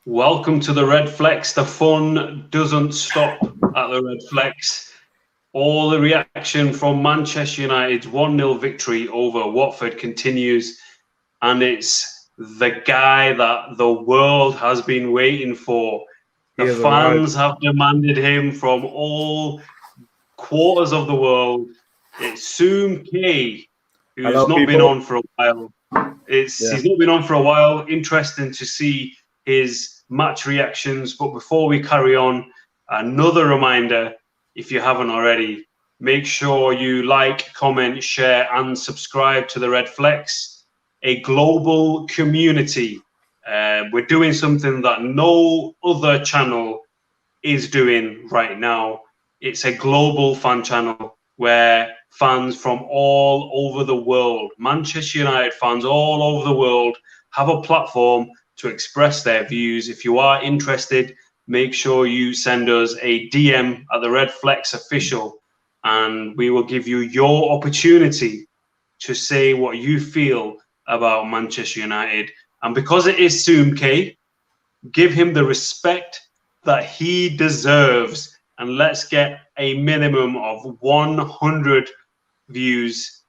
Welcome to the Redflex. The fun doesn't stop at the Redflex. All the reaction from Manchester United's 1-0 victory over Watford continues, and it's the guy that the world has been waiting for. The fans have demanded him from all quarters of the world. It's Soom K, who's not been on for a while. He's not been on for a while. Interesting to see his match reactions. But before we carry on, another reminder, if you haven't already, make sure you like, comment, share, and subscribe to the Redflex, a global community. We're doing something that no other channel is doing right now. It's a global fan channel where fans from all over the world, Manchester United fans all over the world, have a platform to express their views. If you are interested, make sure you send us a DM at the Redflex official, and we will give you your opportunity to say what you feel about Manchester United. And because it is Soom K, give him the respect that he deserves, and let's get a minimum of 100 views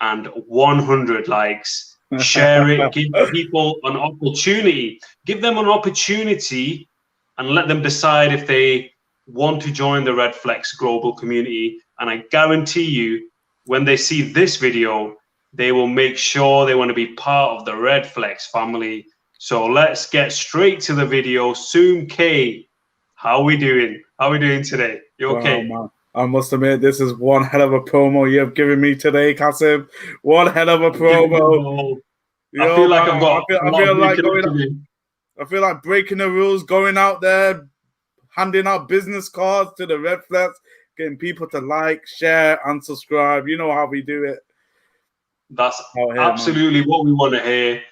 and 100 likes. Share it, give people an opportunity. Give them an opportunity and let them decide if they want to join the Redflex global community. And I guarantee you, when they see this video, they will make sure they want to be part of the Redflex family. So let's get straight to the video. Soom K, how are we doing? How are we doing today? You okay? Wow, man. I must admit, this is one hell of a promo you have given me today, Kasim. One hell of a promo. I feel like I've got. I feel like breaking the rules, going out there, handing out business cards to the Redflex, getting people to like, share, and subscribe. You know how we do it. That's absolutely what we want to hear.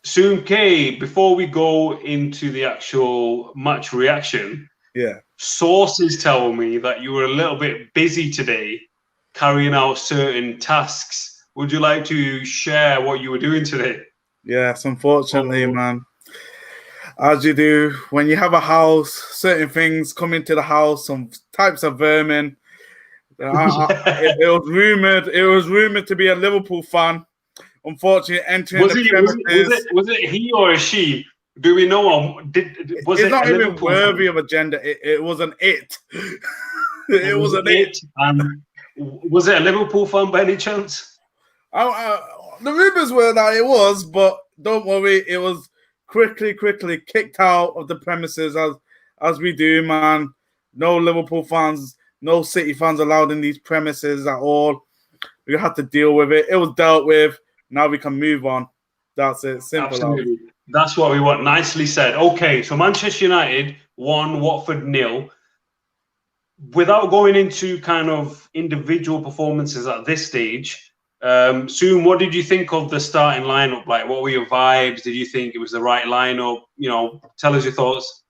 Soom K, before we go into the actual match reaction, sources tell me that you were a little bit busy today carrying out certain tasks. Would you like to share what you were doing today? Yes, unfortunately, man. As you do, when you have a house, certain things come into the house, some types of vermin. It was rumored to be a Liverpool fan. Unfortunately, entering the premises. Was it he or a she? Do we know? It's not even worthy of a gender. It was an it. It was an it. Was it a Liverpool fan by any chance? The rumors were that it was, but don't worry, it was quickly kicked out of the premises as we do, man. No Liverpool fans, no City fans allowed in these premises at all. We had to deal with it. It was dealt with. Now we can move on. That's it. Simple. Absolutely. That's what we want. Nicely said. Okay, so Manchester United won, Watford 0. Without going into kind of individual performances at this stage, Soom, what did you think of the starting lineup? Like, what were your vibes? Did you think it was the right lineup? You know, tell us your thoughts.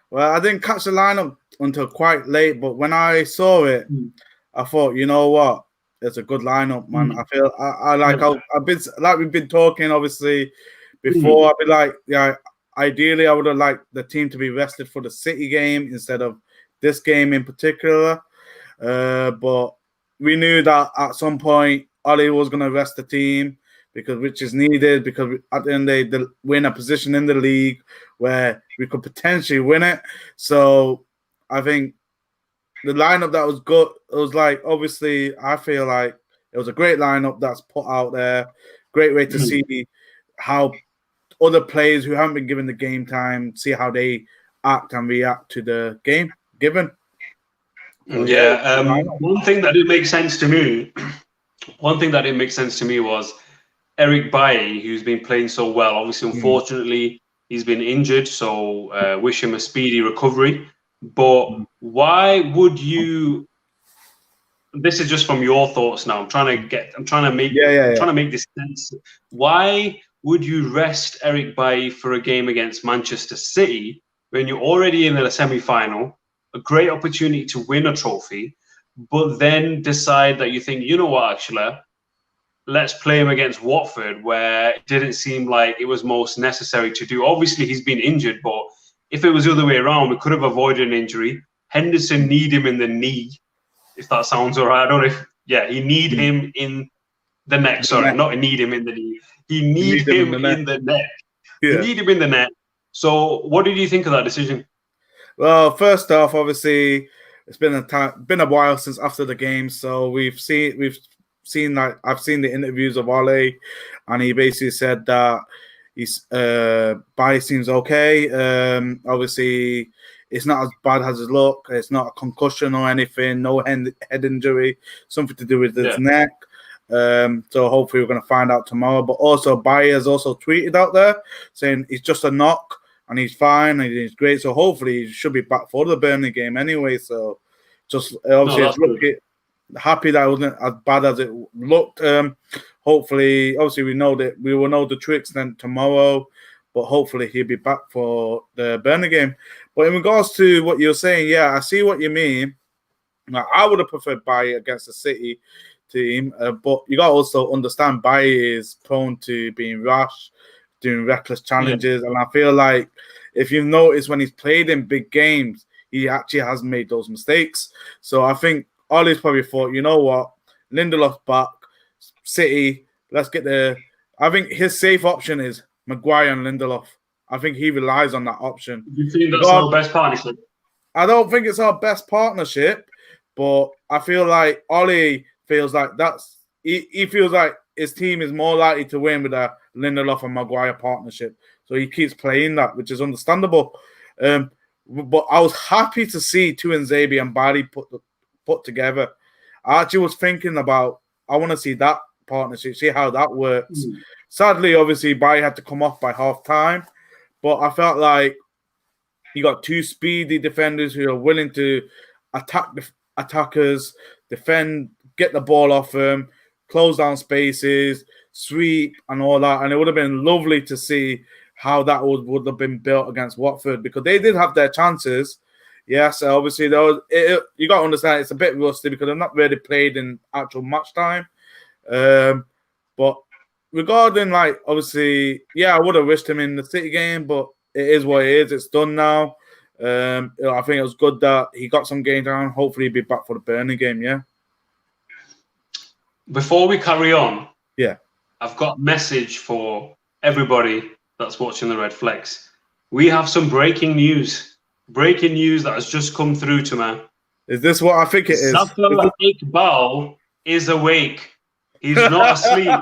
Well, I didn't catch the lineup until quite late, but when I saw it, I thought, you know what? It's a good lineup, man. I feel I've been like we've been talking obviously before. I'd be like, yeah, ideally I would have liked the team to be rested for the City game instead of this game in particular. But we knew that at some point Ollie was going to rest the team which is needed, because at the end of the day, we're in a position in the league where we could potentially win it. So I think the lineup that was good, it was like, obviously, I feel like it was a great lineup that's put out there. Great way to see how other players who haven't been given the game time, see how they act and react to the game given. One thing that didn't make sense to me, was Eric Bailly, who's been playing so well. Obviously, unfortunately, he's been injured, so wish him a speedy recovery. But why would you? This is just from your thoughts now. I'm trying to make this sense. Why would you rest Eric Bailly for a game against Manchester City when you're already in the semi-final, a great opportunity to win a trophy, but then decide that you think, you know what, actually, let's play him against Watford, where it didn't seem like it was most necessary to do. Obviously, he's been injured, but if it was the other way around, we could have avoided an injury. Henderson need him in the knee, if that sounds all right. I don't know if, he need him in the neck. Sorry, not need him in the knee. He need him in the neck. Yeah. You need him in the net. So, what did you think of that decision? Well, first off, obviously, it's been a while since after the game, so we've seen like I've seen the interviews of Ole, and he basically said that he's body seems okay. Obviously, it's not as bad as it look. It's not a concussion or anything. No head injury. Something to do with his neck. So hopefully we're going to find out tomorrow. But also, Bayer has also tweeted out there saying it's just a knock and he's fine and he's great. So hopefully he should be back for the Burnley game anyway. So just obviously happy that it wasn't as bad as it looked. Hopefully, obviously we will know the true extent tomorrow. But hopefully he'll be back for the Burnley game. But in regards to what you're saying, I see what you mean. Now, I would have preferred Bayer against the City team, but you got to also understand Bayer is prone to being rash, doing reckless challenges, and I feel like if you've noticed when he's played in big games, he actually has made those mistakes. So I think Ollie's probably thought, you know what, Lindelof's back, City, let's get the. I think his safe option is Maguire and Lindelof. I think he relies on that option. You think that's our best partnership? I don't think it's our best partnership, but I feel like Ollie feels like he feels like his team is more likely to win with a Lindelof and Maguire partnership. So he keeps playing that, which is understandable. But I was happy to see Tuanzebe and Barry put together. I actually was thinking about, I want to see that partnership, see how that works. Sadly, obviously, Barry had to come off by half time, but I felt like you got two speedy defenders who are willing to attack attackers, defend, get the ball off them, close down spaces, sweep, and all that. And it would have been lovely to see how that would have been built against Watford, because they did have their chances. Yes, obviously, you got to understand it's a bit rusty because they've not really played in actual match time. But regarding, like, obviously, I would have wished him in the City game, but it is what it is. It's done now. I think it was good that he got some game down. Hopefully, he'll be back for the Burnley game, Before we carry on, I've got a message for everybody that's watching the Redflex. We have some breaking news. Breaking news that has just come through to me. Is this what I think it is? Zafar Iqbal is awake. He's not asleep.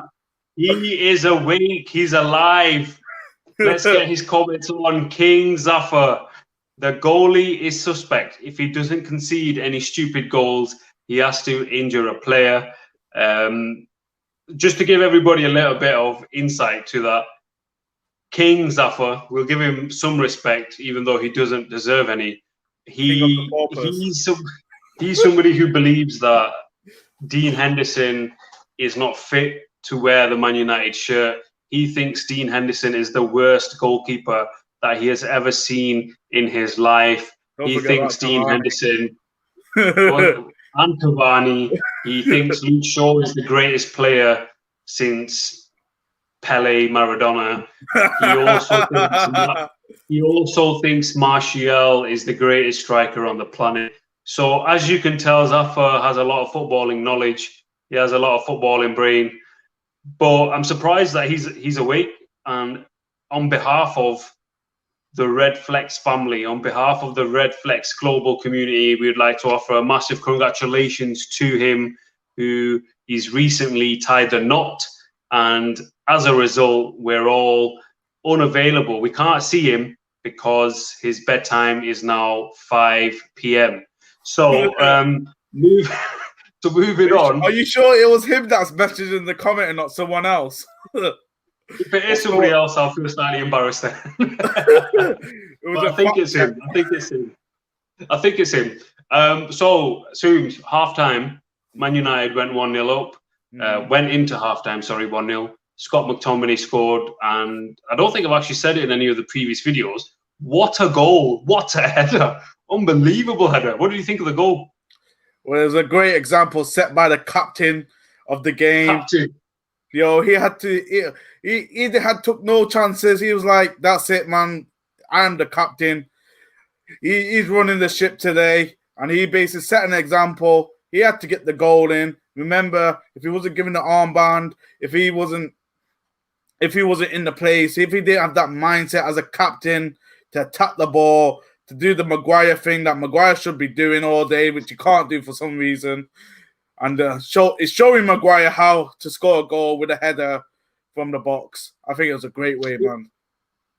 He is awake. He's alive. Let's get his comments on King Zafar. The goalie is suspect. If he doesn't concede any stupid goals, he has to injure a player. Just to give everybody a little bit of insight to that, King Zafar, we'll give him some respect, even though he doesn't deserve any. He's somebody who believes that Dean Henderson is not fit to wear the Man United shirt. He thinks Dean Henderson is the worst goalkeeper that he has ever seen in his life. He thinks Dean Henderson and Cavani. He thinks Luke Shaw is the greatest player since Pele, Maradona. He also thinks Martial is the greatest striker on the planet. So as you can tell, Zafar has a lot of footballing knowledge. He has a lot of footballing brain. But I'm surprised that he's awake. And on behalf of the Redflex family, on behalf of the Redflex global community, we'd like to offer a massive congratulations to him, who he's recently tied a knot. And as a result, we're all unavailable. We can't see him because his bedtime is now 5 p.m. So moving on. Are you sure it was him that's messaged in the comment and not someone else? If it is somebody else, I'll feel slightly embarrassed then. I think it's him. So, Soom, half-time, Man United went 1-0 up. Went into half-time, 1-0. Scott McTominay scored, and I don't think I've actually said it in any of the previous videos. What a goal. What a header. Unbelievable header. What did you think of the goal? Well, it was a great example set by the captain of the game. Yo, he had to. He had took no chances. He was like, "That's it, man. I am the captain. He's running the ship today," and he basically set an example. He had to get the goal in. Remember, if he wasn't given the armband, if he wasn't in the place, if he didn't have that mindset as a captain to attack the ball, to do the Maguire thing that Maguire should be doing all day, which he can't do for some reason. And it's showing Maguire how to score a goal with a header from the box. I think it was a great way, man.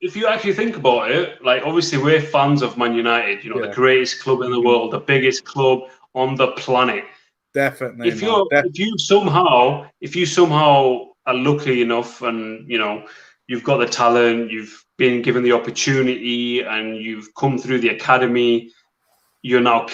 If you actually think about it, like obviously we're fans of Man United, the greatest club in the world, the biggest club on the planet. Definitely. If you somehow are lucky enough, and you've got the talent, you've been given the opportunity, and you've come through the academy, you're now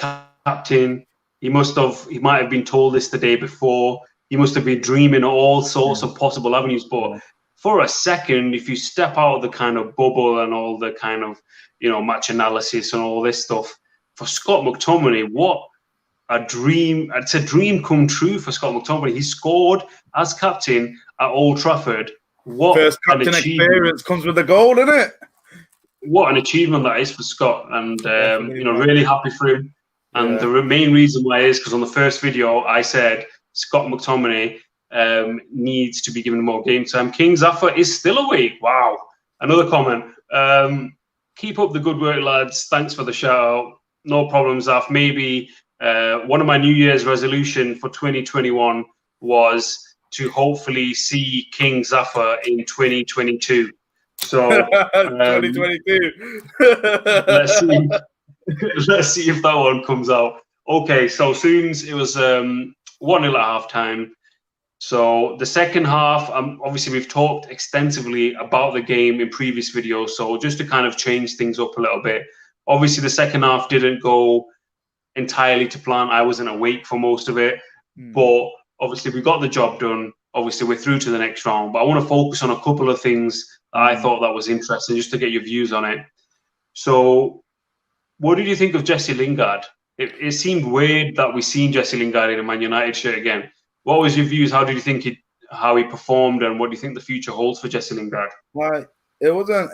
captain. He might have been told this the day before. He must have been dreaming all sorts of possible avenues. But for a second, if you step out of the kind of bubble and all the kind of, match analysis and all this stuff, for Scott McTominay, what a dream. It's a dream come true for Scott McTominay. He scored as captain at Old Trafford. What first captain experience comes with a goal, isn't it? What an achievement that is for Scott. And, really happy for him. And the main reason why is because on the first video, I said Scott McTominay needs to be given more game time. King Zaffa is still awake. Wow. Another comment. Keep up the good work, lads. Thanks for the shout out. No problem, Zaf. Maybe one of my New Year's resolution for 2021 was to hopefully see King Zaffa in 2022. So 2022. Let's see if that one comes out. Okay, so Soom's, it was 1-0 at half time. So the second half, obviously we've talked extensively about the game in previous videos. So just to kind of change things up a little bit, obviously the second half didn't go entirely to plan. I wasn't awake for most of it, but obviously we got the job done. Obviously we're through to the next round, but I want to focus on a couple of things that I thought that was interesting, just to get your views on it. So what did you think of Jesse Lingard? It seemed weird that we seen Jesse Lingard in a Man United shirt again. What was your views? How did you think how he performed, and what do you think the future holds for Jesse Lingard? Like it wasn't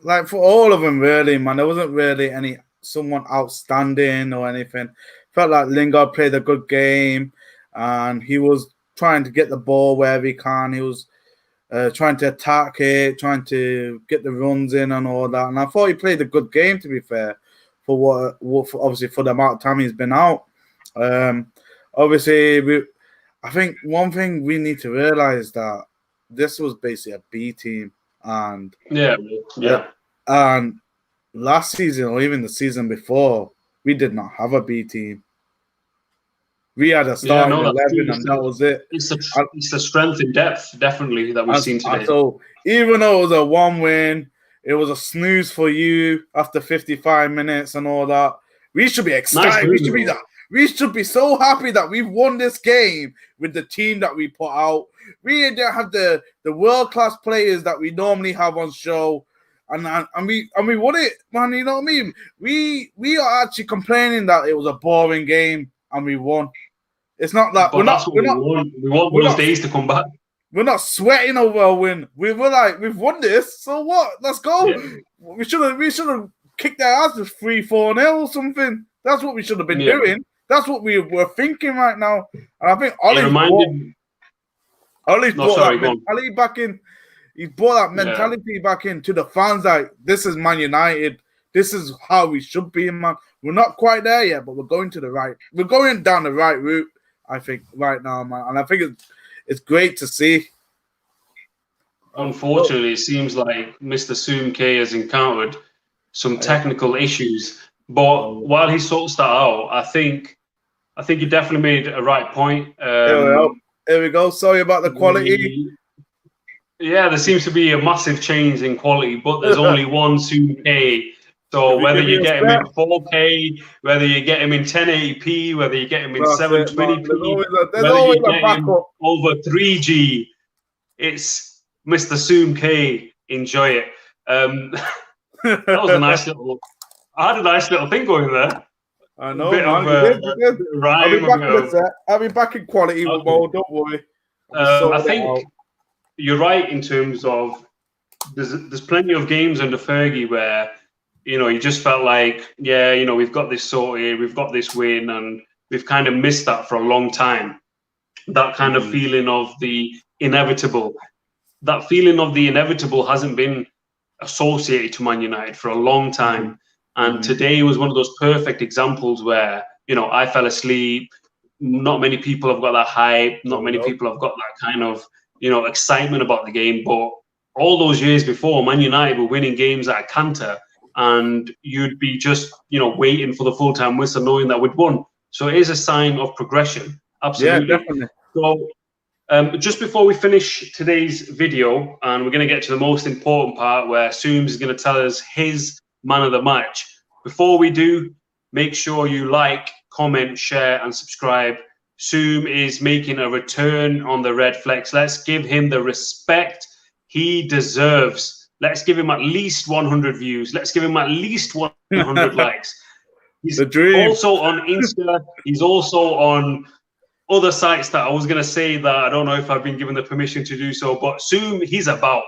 like for all of them really, man. There wasn't really someone outstanding or anything. Felt like Lingard played a good game, and he was trying to get the ball wherever he can. He was trying to attack it, trying to get the runs in and all that. And I thought he played a good game, to be fair, for obviously for the amount of time he's been out. Obviously, I think one thing we need to realize that this was basically a B team, and and last season or even the season before, we did not have a B team. We had a starting 11, and that was it. It's the strength in depth, definitely, that we've seen today. So even though it was a 1-win, it was a snooze for you after 55 minutes and all that. We should be excited. Nice, we should be so happy that we've won this game with the team that we put out. We didn't have the world-class players that we normally have on show. And we won it, man. You know what I mean? We are actually complaining that it was a boring game and we won. It's not that we want those days to come back. We're not sweating over a win. We were like, we've won this, so what? Let's go. Yeah. We should have kicked their ass with 3-4-0 or something. That's what we should have been doing. That's what we were thinking right now. And I think Ollie's brought that mentality back in. He brought that mentality back into the fans. Like, this is Man United. This is how we should be, man. We're not quite there yet, but we're going down the right route, I think, right now, man. And I think it's great to see. Unfortunately, it seems like Mr. Soom K has encountered some technical issues. But while he sorts that out, I think you definitely made a right point. Here we go. Sorry about the quality. There seems to be a massive change in quality, but there's only one Soom K. So whether you get him in 4K, whether you get him in 1080p, whether you get him in 720p, whether you get him over 3G, it's Mr. Soom K. Enjoy it. That was a nice little. I had a nice little thing going there. I know, man. I'll be back in quality mode. Don't worry. I think you're right in terms of there's plenty of games under Fergie where, you know, you just felt like, yeah, you know, we've got this sorted, we've got this win, and we've kind of missed that for a long time. That kind of feeling of the inevitable. That feeling of the inevitable hasn't been associated to Man United for a long time. And today was one of those perfect examples where, you know, I fell asleep. Not many people have got that hype. Not many people have got that kind of, you know, excitement about the game. But all those years before, Man United were winning games at a canter, and you'd be just, you know, waiting for the full-time whistle, knowing that we'd won. So it is a sign of progression. Absolutely. Yeah, definitely. So just before we finish today's video, and we're going to get to the most important part where Soom is going to tell us his man of the match. Before we do, make sure you like, comment, share, and subscribe. Soom is making a return on the Redflex. Let's give him the respect he deserves. Let's give him at least 100 views. Let's give him at least 100 likes. He's also on Insta. He's also on other sites that I was going to say that I don't know if I've been given the permission to do so. But Soom, he's about.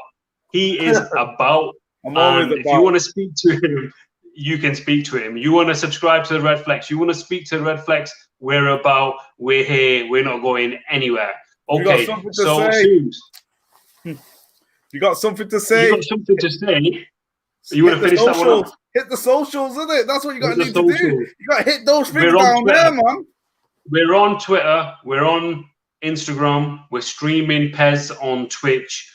He is about. And if you want to speak to him, you can speak to him. You want to subscribe to the Redflex. You want to speak to the Redflex. We're about. We're here. We're not going anywhere. Okay. So Soom, you got something to say? You got something to say? You want to finish that one up? Hit the socials, isn't it? That's what you got to need to do. You got to hit those things down there, man. We're on Twitter. We're on Instagram. We're streaming Pez on Twitch.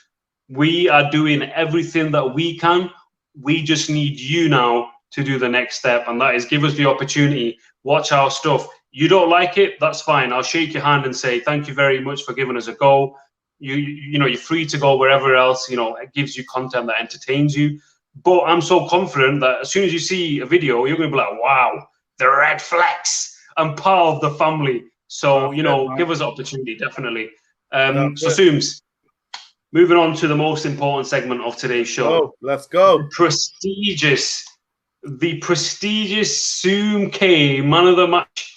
We are doing everything that we can. We just need you now to do the next step, and that is give us the opportunity. Watch our stuff. You don't like it? That's fine. I'll shake your hand and say thank you very much for giving us a go. You know, you're free to go wherever else, you know, it gives you content that entertains you. But I'm so confident that as soon as you see a video, you're going to be like, wow, the Redflex. I'm part of the family. So, you know, give us an opportunity, definitely. So, Sooms, moving on to the most important segment of today's show. Oh, let's go. The prestigious Soom K Man of the Match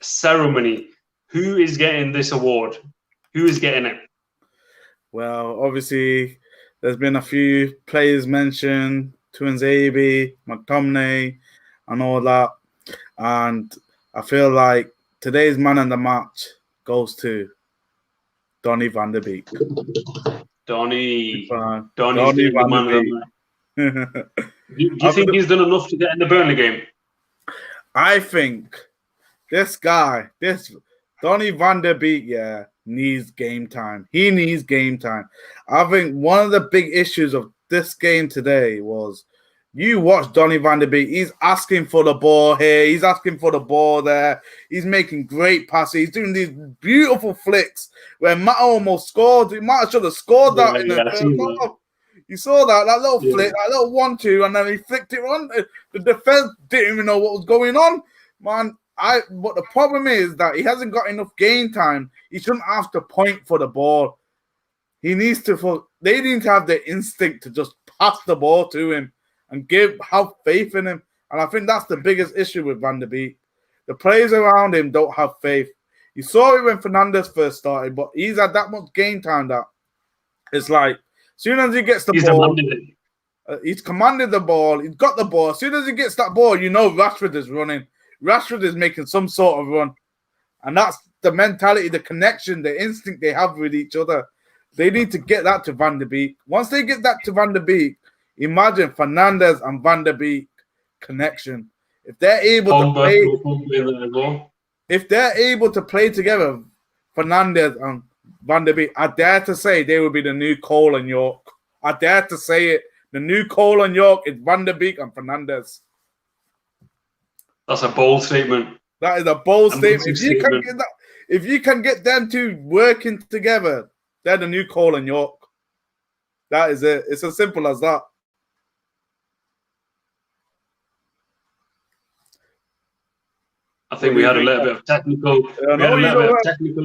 ceremony. Who is getting this award? Who is getting it? Well, obviously, there's been a few players mentioned, Tuanzebe, Mctominay, and all that. And I feel like today's man of the match goes to Donny van der Beek. Donny's the man of the match. Do you think he's done enough to get in the Burnley game? I think this guy, Donny van der Beek, needs game time. He needs game time. I think one of the big issues of this game today was you watch Donny van der Beek. He's asking for the ball here. He's asking for the ball there. He's making great passes. He's doing these beautiful flicks where Matt almost scored. He might have should have scored that in the first half. You saw that little flick, that little 1-2, and then he flicked it on. The defense didn't even know what was going on, man. But the problem is that he hasn't got enough game time. He shouldn't have to point for the ball. They need to have the instinct to just pass the ball to him and have faith in him. And I think that's the biggest issue with Van der Beek. The players around him don't have faith. You saw it when Fernandes first started, but he's had that much game time that it's like as soon as he gets the ball, he's commanded the ball. He's got the ball. As soon as he gets that ball, you know Rashford is running. Rashford is making some sort of run. And that's the mentality, the connection, the instinct they have with each other. They need to get that to Van der Beek. Once they get that to Van der Beek, imagine Fernandes and Van der Beek connection. If they're able to play together, Fernandes and Van der Beek, I dare to say they will be the new Cole and York. I dare to say it. The new Cole and York is Van der Beek and Fernandes. That's a bold statement. That is a bold statement. If you can get them two working together, they're the new Cole and York. That is it. It's as simple as that. I think we had a little bit of technical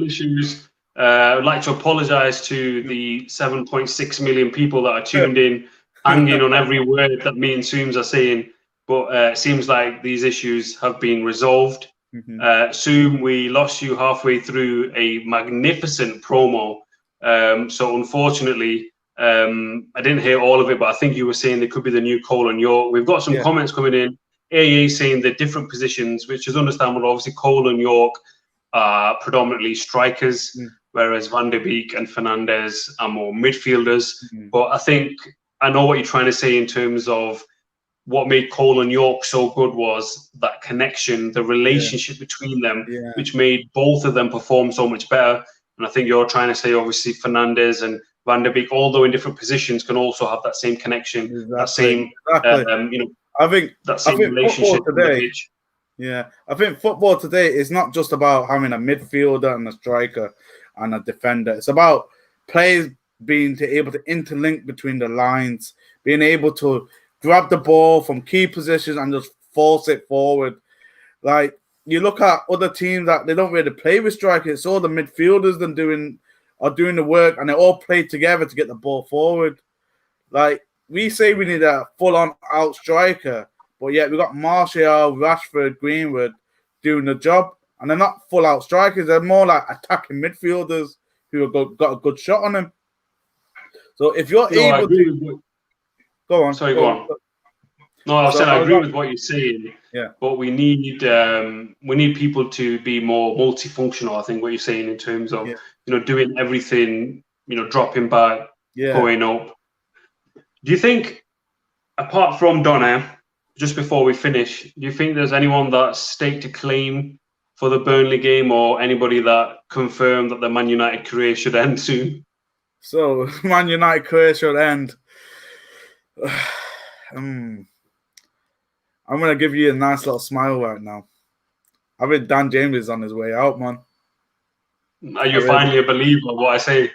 issues. I'd like to apologize to the 7.6 million people that are tuned in, hanging on every word that me and Sooms are saying. But it seems like these issues have been resolved. Soom, we lost you halfway through a magnificent promo So unfortunately, I didn't hear all of it, but I think you were saying they could be the new Cole and York. We've got some comments coming in. AA saying they're different positions, which is understandable. Obviously, Cole and York are predominantly strikers, whereas Van der Beek and Fernandez are more midfielders. But I think I know what you're trying to say in terms of what made Cole and York so good was that connection, the relationship between them, which made both of them perform so much better. And I think you're trying to say, obviously, Fernandez and Van der Beek, although in different positions, can also have that same connection, that same, I think relationship today. Yeah, I think football today is not just about having a midfielder and a striker and a defender. It's about players being able to interlink between the lines, being able to grab the ball from key positions and just force it forward. Like, you look at other teams that they don't really play with strikers. It's all the midfielders are doing the work, and they all play together to get the ball forward. Like, we say we need a full-on out striker, but yet we got Martial, Rashford, Greenwood doing the job, and they're not full-out strikers. They're more like attacking midfielders who have got a good shot on them. So if you're able to... Go on. Sorry, go on. No, I was saying I agree with what you're saying. Yeah. But we need people to be more multifunctional. I think what you're saying in terms of doing everything, dropping back, going up. Do you think, apart from Donna, just before we finish, do you think there's anyone that's staked a claim for the Burnley game, or anybody that confirmed that the Man United career should end soon? So Man United career should end. I'm going to give you a nice little smile right now. I think Dan James is on his way out, man. Are you finally a believer of what I say?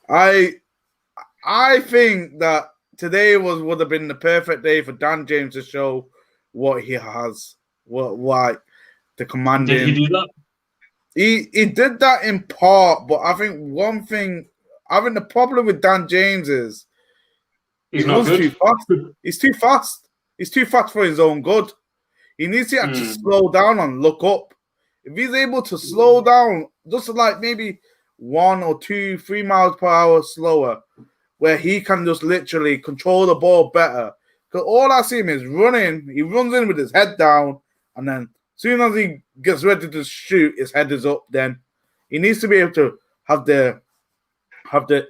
I think that today would have been the perfect day for Dan James to show what he has, what the command. Did he do that? He did that in part, but I think the problem with Dan James is he's not good. Too fast. He's too fast. He's too fast for his own good. He needs to actually slow down and look up. If he's able to slow down, just like maybe 1 or 2, 3 miles per hour slower, where he can just literally control the ball better. Because all I see him is running. He runs in with his head down, and then as soon as he gets ready to shoot, his head is up. Then he needs to be able to have the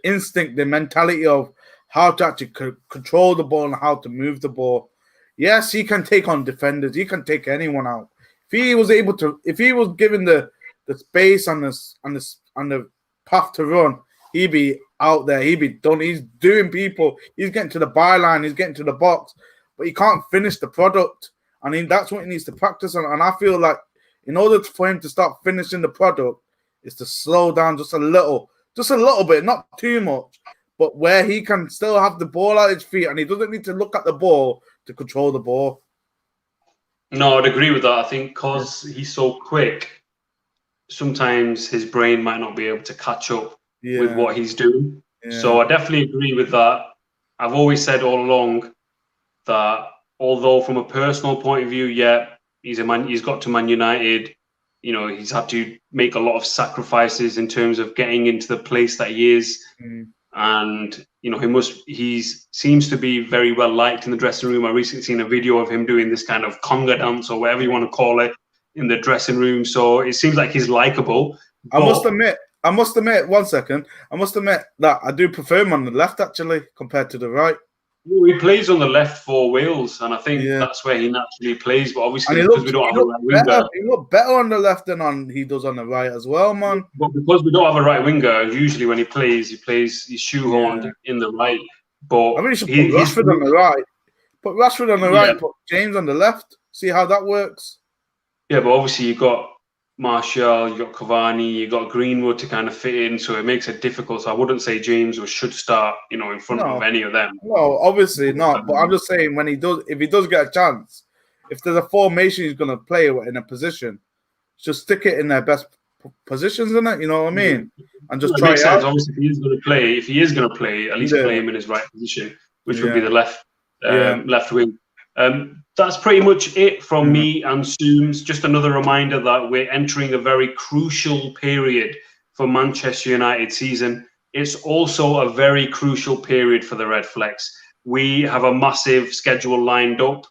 instinct, the mentality of how to actually control the ball and how to move the ball. Yes, he can take on defenders. He can take anyone out. If he was given the space and the path to run, he'd be out there. He'd be done. He's doing people. He's getting to the byline. He's getting to the box, but he can't finish the product. I mean, that's what he needs to practice on. And I feel like in order for him to start finishing the product, is to slow down just a little bit, not too much, but where he can still have the ball at his feet and he doesn't need to look at the ball to control the ball. No, I'd agree with that. I think because he's so quick, sometimes his brain might not be able to catch up with what he's doing. Yeah. So I definitely agree with that. I've always said all along that although from a personal point of view, he's got to Man United. He's had to make a lot of sacrifices in terms of getting into the place that he is. And he seems to be very well liked in the dressing room. I recently seen a video of him doing this kind of conga dance or whatever you want to call it in the dressing room. So it seems like he's likable. I must admit, 1 second. I must admit that I do prefer him on the left actually compared to the right. He plays on the left for Wales, and I think that's where he naturally plays. But obviously, because we don't have a right winger, he looks better on the left than he does on the right as well, man. But because we don't have a right winger, usually when he's shoehorned in the right. But I mean, he should put Rashford on the right. Put Rashford on the right. Put James on the left. See how that works. Yeah, but obviously you've got Martial, you got Cavani, you got Greenwood to kind of fit in, so it makes it difficult. So I wouldn't say James should start, in front of any of them. No, obviously not. But I'm just saying if he does get a chance, if there's a formation he's going to play in a position, just stick it in their best positions in it. You know what I mean? And just try it out. Obviously, if he is going to play, at least play him in his right position, which would be the left wing. That's pretty much it from me and Sooms. Just another reminder that we're entering a very crucial period for Manchester United season. it's also a very crucial period for the Redflex. We have a massive schedule lined up.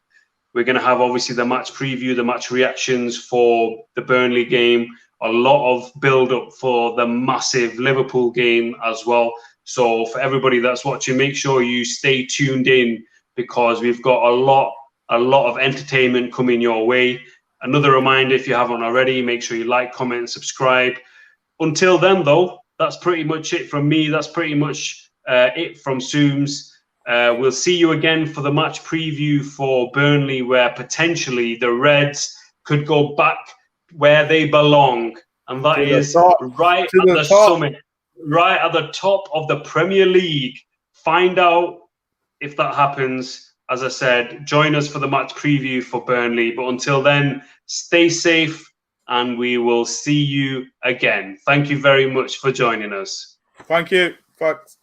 We're going to have obviously the match preview, the match reactions for the Burnley game, a lot of build up for the massive Liverpool game as well. So for everybody that's watching, make sure you stay tuned in, because we've got a lot of entertainment coming your way. Another reminder, if you haven't already, make sure you like, comment, and subscribe. Until then, though, that's pretty much it from me. That's pretty much it from Soom's. We'll see you again for the match preview for Burnley, where potentially the Reds could go back where they belong, and that is right at the summit, right at the top of the Premier League. Find out if that happens. As I said, join us for the match preview for Burnley. But until then, stay safe, and we will see you again. Thank you very much for joining us. Thank you. Thanks.